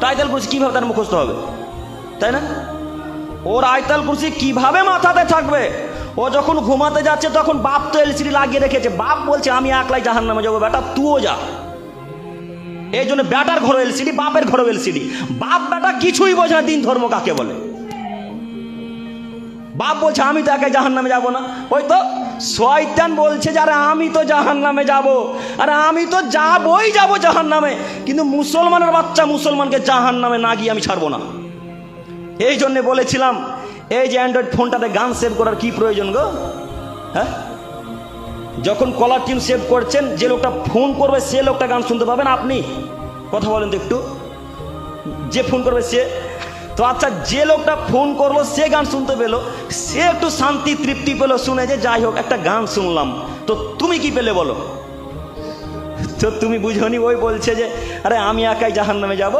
তো আয়তাল কুরসি কীভাবে তার মুখস্থ হবে, তাই না? ওর আয়তাল কুরসি কিভাবে মাথাতে থাকবে? ও যখন ঘুমাতে যাচ্ছে তখন বাপ তো এলসিডি লাগিয়ে রেখেছে, বাপ বলছে আমি একলাই জাহান্নামে যাবো, বেটা তুইও যা। এই জন্য বেটার ঘরে এলসিডি, বাপের ঘরে এলসিডি। বাপ বেটা কিছুই বোঝে না দিন ধর্ম কাকে বলে। বাপ বলছে আমি তো একাই জাহান্নামে যাবো না, ওই তো শয়তান বলছে যে আরে আমি তো জাহান্নামে যাবো, আরে আমি তো যাবোই যাবো জাহান্নামে, কিন্তু মুসলমানের বাচ্চা মুসলমানকে জাহান্নামে না গিয়ে আমি ছাড়বো না। এই জন্যে বলেছিলাম এই যে অ্যান্ড্রয়েড ফোনটাতে গান সেভ করার কি প্রয়োজন গো? হ্যাঁ, যখন কলার টিউন সেভ করছেন যে লোকটা ফোন করবে সে লোকটা গান শুনতে পাবেন আপনি? কথা বলেন তো একটু, যে ফোন করবে সে তো, আচ্ছা যে লোকটা ফোন করলো সে গান শুনতে পেলো, সে একটু শান্তি তৃপ্তি পেলো শুনে যে যাই হোক একটা গান শুনলাম, তো তুমি কি পেলে বলো? তো তুমি বুঝনি, ওই বলছে যে আরে আমি একাই জাহান্নামে যাব,